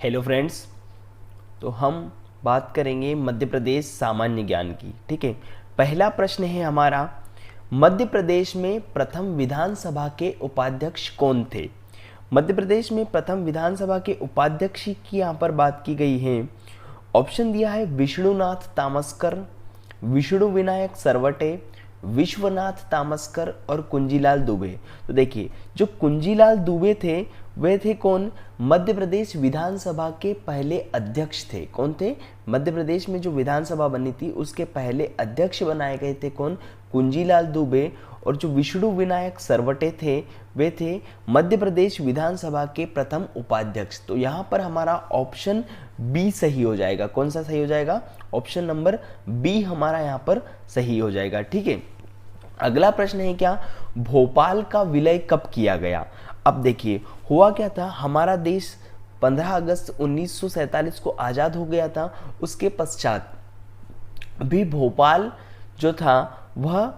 Hello friends. तो हम बात करेंगे मध्य प्रदेश सामान्य ज्ञान की। ठीक है, पहला प्रश्न है हमारा, मध्य प्रदेश में प्रथम विधानसभा के उपाध्यक्ष कौन थे। मध्य प्रदेश में प्रथम विधानसभा के उपाध्यक्ष की यहाँ पर बात की गई है। ऑप्शन दिया है विष्णुनाथ तामस्कर, विष्णु विनायक सरवटे, विश्वनाथ तामस्कर और कुंजीलाल दुबे। तो देखिए, जो कुंजीलाल दुबे थे वे थे कौन, मध्य प्रदेश विधानसभा के पहले अध्यक्ष थे। कौन थे, मध्य प्रदेश में जो विधानसभा बनी थी उसके पहले अध्यक्ष बनाए गए थे कौन, कुंजीलाल दुबे। और जो विष्णु विनायक सरवटे थे वे थे मध्य प्रदेश विधानसभा के प्रथम उपाध्यक्ष। तो यहाँ पर हमारा ऑप्शन बी सही हो जाएगा। कौन सा सही हो जाएगा, ऑप्शन नंबर बी हमारा यहाँ पर सही हो जाएगा। ठीक है, अगला प्रश्न है क्या, भोपाल का विलय कब किया गया। अब देखिए, हुआ क्या था, हमारा देश 15 अगस्त 1947 को आज़ाद हो गया था। उसके पश्चात भी भोपाल जो था वह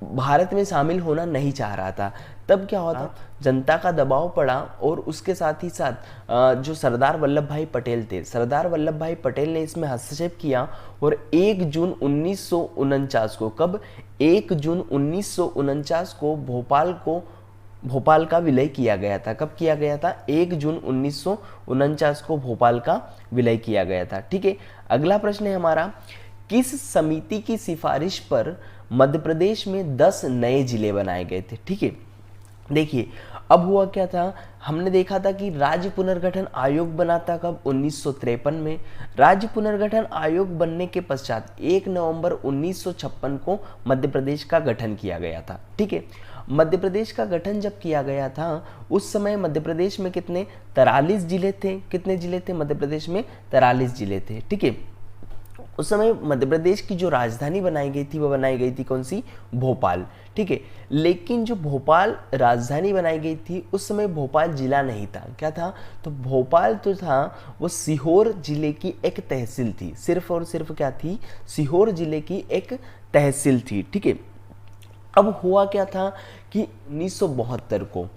भारत में शामिल होना नहीं चाह रहा था। तब क्या हुआ था, जनता का दबाव पड़ा और उसके साथ ही साथ जो सरदार वल्लभ भाई पटेल थे, सरदार वल्लभ भाई पटेल ने इसमें हस्तक्षेप किया और 1 जून 1949 को, कब, 1 जून 1949 को भोपाल का विलय किया गया था। कब किया गया था, 1 जून 1949 को भोपाल का विलय किया गया था। ठीक है, अगला प्रश्न है हमारा, किस समिति की सिफारिश पर मध्य प्रदेश में 10 नए जिले बनाए गए थे। ठीक है, देखिए अब हुआ क्या था, हमने देखा था कि राज्य पुनर्गठन आयोग बना था कब, 1953 में। राज्य पुनर्गठन आयोग बनने के पश्चात 1 नवंबर 1956 को मध्य प्रदेश का गठन किया गया था। ठीक है, मध्य प्रदेश का गठन जब किया गया था उस समय मध्य प्रदेश में कितने, 43 जिले थे। कितने जिले थे मध्य प्रदेश में, 43 जिले थे। ठीक है, उस समय मध्य प्रदेश की जो राजधानी बनाई गई थी वो बनाई गई थी कौन सी, भोपाल। ठीक है, लेकिन जो भोपाल राजधानी बनाई गई थी उस समय भोपाल जिला नहीं था। क्या था, तो भोपाल तो था वो सीहोर जिले की एक तहसील थी। सिर्फ और सिर्फ क्या थी, सीहोर जिले की एक तहसील थी। ठीक है, अब हुआ क्या था कि 1972 को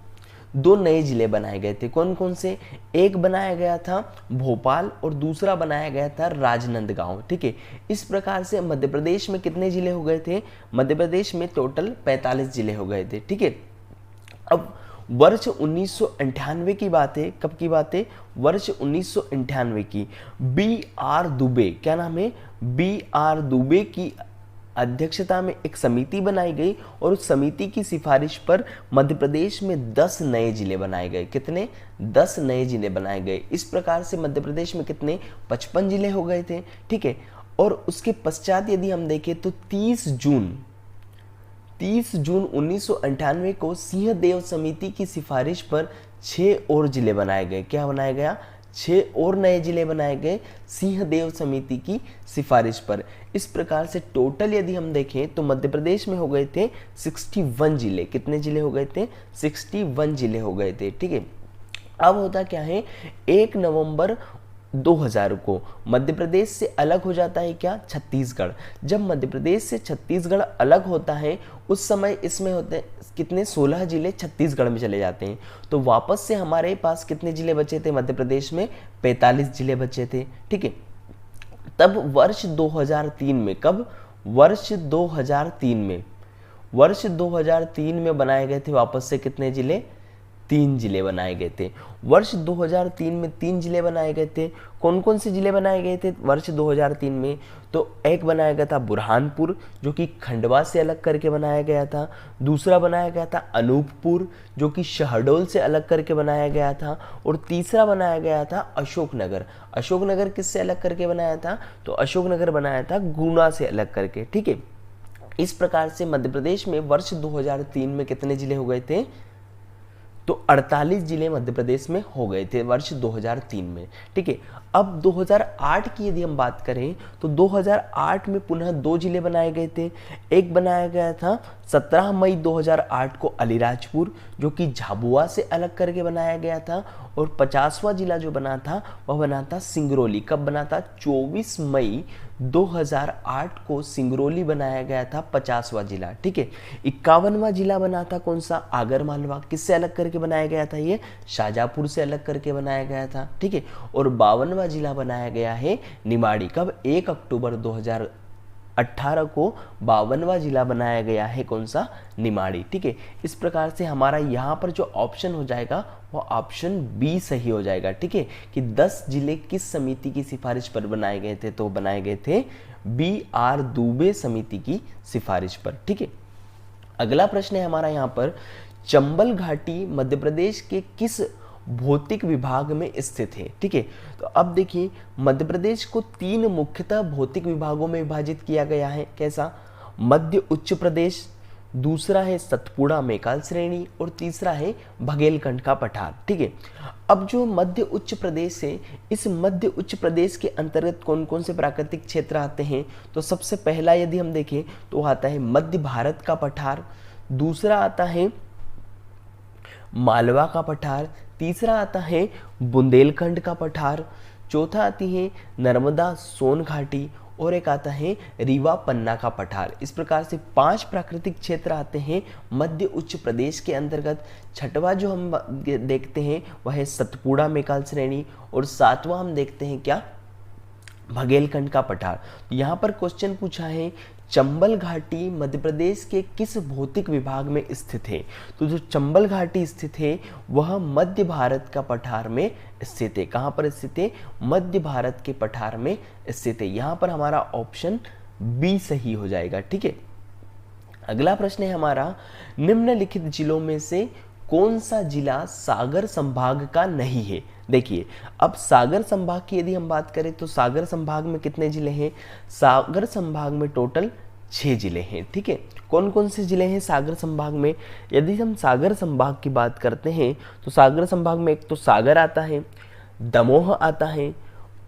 2 नए जिले बनाए गए थे। कौन कौन से, एक बनाया गया था भोपाल और दूसरा बनाया गया था राजनांदगांव। ठीक है, इस प्रकार से मध्य प्रदेश में कितने जिले हो गए थे, मध्य प्रदेश में टोटल 45 जिले हो गए थे। ठीक है, अब वर्ष 1998 की बात है, कब की बात है, वर्ष 1998 की। B.R. दुबे, क्या नाम है, B.R. दुबे की अध्यक्षता में एक समिति बनाई गई और उस समिति की सिफारिश पर मध्य प्रदेश में 10 नए जिले बनाए गए। कितने, 10 नए जिले बनाए गए। इस प्रकार से मध्य प्रदेश में कितने, 55 जिले हो गए थे। ठीक है, और उसके पश्चात यदि हम देखें तो 30 जून 1998 को सिंहदेव समिति की सिफारिश पर 6 और जिले बनाए गए। क्या बनाया गया, 6 और नए जिले बनाए गए सिंहदेव समिति की सिफारिश पर। इस प्रकार से टोटल यदि हम देखें तो मध्य प्रदेश में हो गए थे 61 जिले। कितने जिले हो गए थे, 61 जिले हो गए थे। ठीक है, अब होता क्या है, 1 नवंबर 2000 को मध्य प्रदेश से अलग हो जाता है क्या, छत्तीसगढ़। जब मध्य प्रदेश से छत्तीसगढ़ अलग होता है उस समय इसमें होते हैं कितने, 16 जिले छत्तीसगढ़ में चले जाते हैं। तो वापस से हमारे पास कितने जिले बचे थे मध्य प्रदेश में, 45 जिले बचे थे। ठीक है, तब वर्ष 2003 में, कब, वर्ष 2003 में बनाए गए थे वापस से कितने जिले, 3 जिले बनाए गए थे। वर्ष 2003 में 3 जिले बनाए गए थे। कौन कौन से जिले बनाए गए थे वर्ष 2003 में, तो एक बनाया गया था बुरहानपुर जो कि खंडवा से अलग करके बनाया गया था। दूसरा बनाया गया था अनूपपुर जो कि शहडोल से अलग करके बनाया गया था। और तीसरा बनाया गया था अशोकनगर। अशोकनगर किससे अलग करके बनाया था, तो अशोकनगर बनाया था गुना से अलग करके। ठीक है, इस प्रकार से मध्य प्रदेश में वर्ष 2003 में कितने जिले हो गए थे, तो 48 जिले मध्य प्रदेश में हो गए थे वर्ष 2003 में। ठीक है, अब 2008 की यदि हम बात करें तो 2008 में पुनः 2 जिले बनाए गए थे। एक बनाया गया था 17 मई 2008 को अलीराजपुर जो कि झाबुआ से अलग करके बनाया गया था। और 50वां जिला जो बना था वह बना था सिंगरौली। कब बना था, 24 मई 2008 को सिंगरौली बनाया गया था 50वां जिला। ठीक है, 51वां जिला बना था कौन सा, आगर मालवा। किससे अलग करके बनाया गया था, ये शाजापुर से अलग करके बनाया गया था। ठीक है, और 52वां जिला बनाया गया है निमाड़ी। कब, 1 अक्टूबर 2018 को 52वां जिला बनाया गया है कौन सा, निमाड़ी। ठीक है, इस प्रकार से हमारा यहाँ पर जो ऑप्शन हो जाएगा वो ऑप्शन बी सही हो जाएगा। ठीक है, कि 10 जिले किस समिति की सिफारिश पर बनाए गए थे, तो बनाए गए थे BR दुबे समिति की सिफारिश पर। ठीक है, अगला प्रश्न है हमारा यहाँ पर, चंबल घाटी मध्य प्रदेश के किस भौतिक विभाग में स्थित है। ठीक है, तो अब देखिए मध्य प्रदेश को 3 मुख्यतः भौतिक विभागों में विभाजित किया गया है। कैसा, मध्य उच्च प्रदेश, दूसरा है सतपुड़ा मैकाल श्रेणी और तीसरा है बघेलखंड का पठार। ठीक है, अब जो मध्य उच्च प्रदेश है, इस मध्य उच्च प्रदेश के अंतर्गत कौन कौन से प्राकृतिक क्षेत्र आते हैं, तो सबसे पहला यदि हम देखें तो आता है मध्य भारत का पठार, दूसरा आता है मालवा का पठार, तीसरा आता है बुंदेलखंड का पठार, चौथा आती है नर्मदा सोन घाटी और एक आता है रीवा पन्ना का पठार। इस प्रकार से 5 प्राकृतिक क्षेत्र आते हैं मध्य उच्च प्रदेश के अंतर्गत। छठवां जो हम देखते हैं वह है सतपुड़ा मैकाल श्रेणी और 7वां हम देखते हैं क्या, बघेलखंड का पठार। तो यहाँ पर क्वेश्चन पूछा है चंबल घाटी मध्य प्रदेश के किस भौतिक विभाग में स्थित है, तो जो चंबल घाटी स्थित है वह मध्य भारत का पठार में स्थित है। कहाँ पर स्थित है, मध्य भारत के पठार में स्थित है। यहाँ पर हमारा ऑप्शन बी सही हो जाएगा। ठीक है, अगला प्रश्न है हमारा, निम्नलिखित जिलों में से कौन सा जिला सागर संभाग का नहीं है। देखिए अब सागर संभाग की यदि हम बात करें तो सागर संभाग में कितने जिले हैं, सागर संभाग में टोटल 6 जिले हैं। ठीक है, कौन कौन से जिले हैं सागर संभाग में, यदि हम सागर संभाग की बात करते हैं तो सागर संभाग में एक तो सागर आता है, दमोह आता है,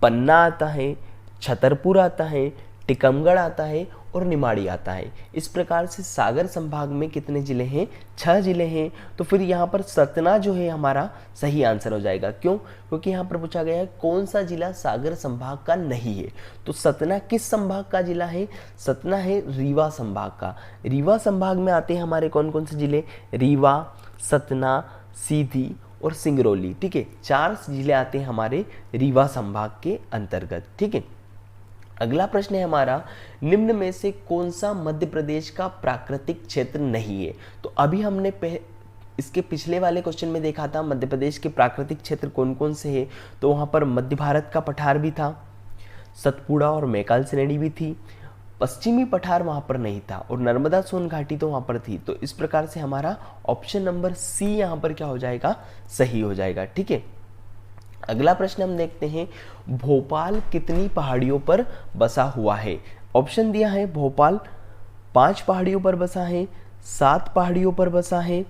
पन्ना आता है, छतरपुर आता है, टीकमगढ़ आता है और निमाड़ी आता है। इस प्रकार से सागर संभाग में कितने जिले हैं, 6 जिले हैं। तो फिर यहाँ पर सतना जो है हमारा सही आंसर हो जाएगा। क्यों, क्योंकि यहाँ पर पूछा गया है कौन सा जिला सागर संभाग का नहीं है, तो सतना किस संभाग का जिला है, सतना है रीवा संभाग का। रीवा संभाग में आते हैं हमारे कौन कौन से जिले, रीवा, सतना, सीधी और सिंगरौली। ठीक है, 4 जिले आते हैं हमारे रीवा संभाग के अंतर्गत। ठीक है, अगला प्रश्न है हमारा, निम्न में से कौन सा मध्य प्रदेश का प्राकृतिक क्षेत्र नहीं है। तो अभी हमने इसके पिछले वाले क्वेश्चन में देखा था मध्य प्रदेश के प्राकृतिक क्षेत्र कौन कौन से हैं, तो वहाँ पर मध्य भारत का पठार भी था, सतपुड़ा और मैकाल श्रेणी भी थी, पश्चिमी पठार वहाँ पर नहीं था और नर्मदा सोन घाटी तो वहाँ पर थी। तो इस प्रकार से हमारा ऑप्शन नंबर सी यहाँ पर क्या हो जाएगा, सही हो जाएगा। ठीक है, अगला प्रश्न हम देखते हैं, भोपाल कितनी पहाड़ियों पर बसा हुआ है। ऑप्शन दिया है भोपाल 5 पहाड़ियों पर बसा है, 7 पहाड़ियों पर बसा है,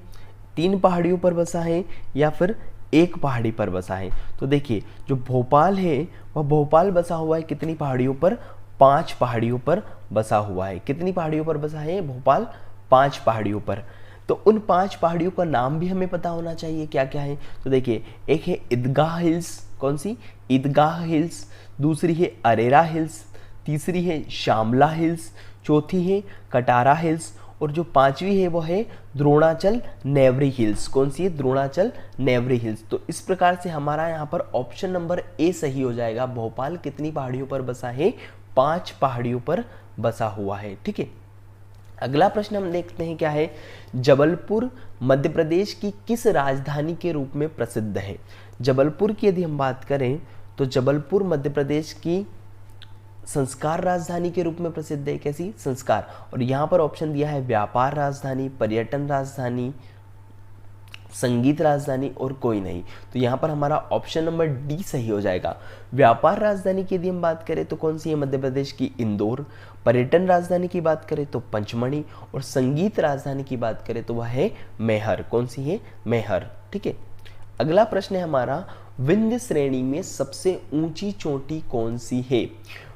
3 पहाड़ियों पर बसा है या फिर 1 पहाड़ी पर बसा है। तो देखिए जो भोपाल है वह भोपाल बसा हुआ है कितनी पहाड़ियों पर, 5 पहाड़ियों पर बसा हुआ है। कितनी पहाड़ियों पर बसा है भोपाल, 5 पहाड़ियों पर। तो उन 5 पहाड़ियों का नाम भी हमें पता होना चाहिए क्या क्या है। तो देखिए एक है ईदगाह हिल्स, कौन सी, ईदगाह हिल्स, दूसरी है अरेरा हिल्स, तीसरी है श्यामला हिल्स, चौथी है कटारा हिल्स और जो 5वीं है वो है द्रोणाचल नेवरी हिल्स। कौन सी है, द्रोणाचल नेवरी हिल्स। तो इस प्रकार से हमारा यहाँ पर ऑप्शन नंबर ए सही हो जाएगा। भोपाल कितनी पहाड़ियों पर बसा है, 5 पहाड़ियों पर बसा हुआ है। ठीक है, अगला प्रश्न हम देखते हैं क्या है, जबलपुर मध्य प्रदेश की किस राजधानी के रूप में प्रसिद्ध है। जबलपुर की यदि हम बात करें तो जबलपुर मध्य प्रदेश की संस्कार राजधानी के रूप में प्रसिद्ध है। कैसी, संस्कार। और यहाँ पर ऑप्शन दिया है व्यापार राजधानी, पर्यटन राजधानी, संगीत राजधानी और कोई नहीं। तो यहाँ पर हमारा ऑप्शन नंबर डी सही हो जाएगा। व्यापार राजधानी की यदि हम बात करें तो कौन सी है मध्य प्रदेश की, इंदौर। पर्यटन राजधानी की बात करें तो पंचमढ़ी और संगीत राजधानी की बात करें तो वह है मैहर। कौन सी है, मैहर। ठीक है, अगला प्रश्न है हमारा, विंध्य श्रेणी में सबसे ऊंची चोटी कौन सी है।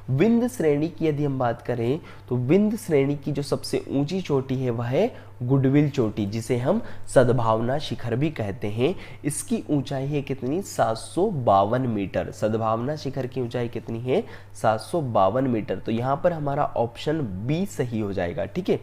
विंध्य श्रेणी की यदि हम बात करें तो विंध्य श्रेणी की जो सबसे ऊंची चोटी है वह है गुडविल चोटी, जिसे हम सद्भावना शिखर भी कहते हैं। इसकी ऊंचाई है कितनी? 752 मीटर। सद्भावना शिखर की ऊंचाई कितनी है? 752 मीटर। तो यहाँ पर हमारा ऑप्शन बी सही हो जाएगा। ठीक है,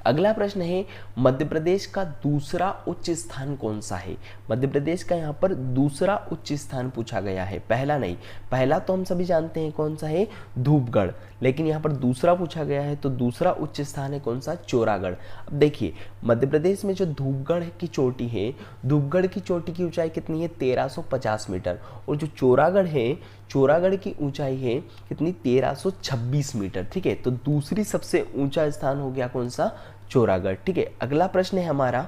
अगला प्रश्न है मध्य प्रदेश का दूसरा उच्च स्थान कौन सा है? मध्य प्रदेश का यहाँ पर दूसरा उच्च स्थान पूछा गया है, पहला नहीं। पहला तो हम सभी जानते हैं कौन सा है? धूपगढ़। लेकिन यहाँ पर दूसरा पूछा गया है, तो दूसरा उच्च स्थान है कौन सा? चोरागढ़। अब देखिए मध्य प्रदेश में जो धूपगढ़ की चोटी है, धूपगढ़ की चोटी की ऊंचाई कितनी है? 1350 मीटर। और जो चोरागढ़ है, चोरागढ़ की ऊंचाई है कितनी? 1326 मीटर। ठीक है, तो दूसरी सबसे ऊंचा स्थान हो गया कौन सा? चोरागढ़। ठीक है, अगला प्रश्न है हमारा,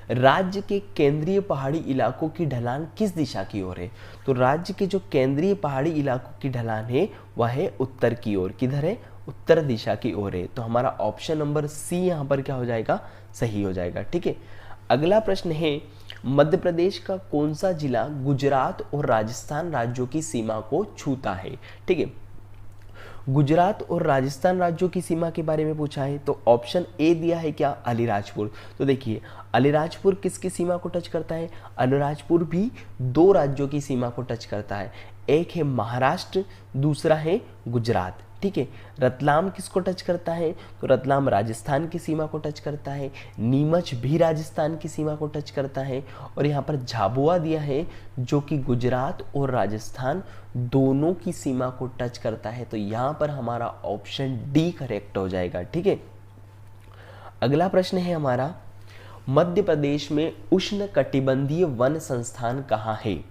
राज्य के केंद्रीय पहाड़ी इलाकों की ढलान किस दिशा की ओर है? तो राज्य के जो केंद्रीय पहाड़ी इलाकों की ढलान है वह है उत्तर की ओर। किधर है? उत्तर दिशा की ओर है। तो हमारा ऑप्शन नंबर सी यहाँ पर क्या हो जाएगा? सही हो जाएगा। ठीक है, अगला प्रश्न है, मध्य प्रदेश का कौन सा जिला गुजरात और राजस्थान राज्यों की सीमा को छूता है? ठीक है, गुजरात और राजस्थान राज्यों की सीमा के बारे में पूछा है, तो ऑप्शन ए दिया है क्या? अलीराजपुर। तो देखिए अलीराजपुर किसकी सीमा को टच करता है? अलीराजपुर भी दो राज्यों की सीमा को टच करता है, एक है महाराष्ट्र, दूसरा है गुजरात। ठीक है, रतलाम किसको टच करता है? तो रतलाम राजस्थान की सीमा को टच करता है, नीमच भी राजस्थान की सीमा को टच करता है, और यहाँ पर झाबुआ दिया है जो कि गुजरात और राजस्थान दोनों की सीमा को टच करता है। तो यहाँ पर हमारा ऑप्शन डी करेक्ट हो जाएगा। ठीक है, अगला प्रश्न है हमारा, मध्य प्रदेश में उष्णकटिबंधीय वन संस्थान कहाँ है?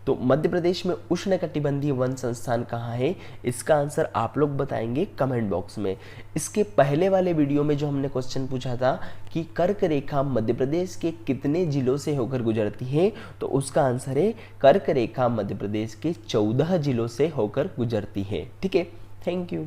तो मध्य प्रदेश में उष्णकटिबंधीय वन संस्थान कहाँ है? इसका आंसर आप लोग बताएंगे कमेंट बॉक्स में। इसके पहले वाले वीडियो में जो हमने क्वेश्चन पूछा था कि कर्क रेखा मध्य प्रदेश के कितने जिलों से होकर गुजरती है, तो उसका आंसर है कर्क रेखा मध्य प्रदेश के 14 जिलों से होकर गुजरती है। ठीक है, थैंक यू।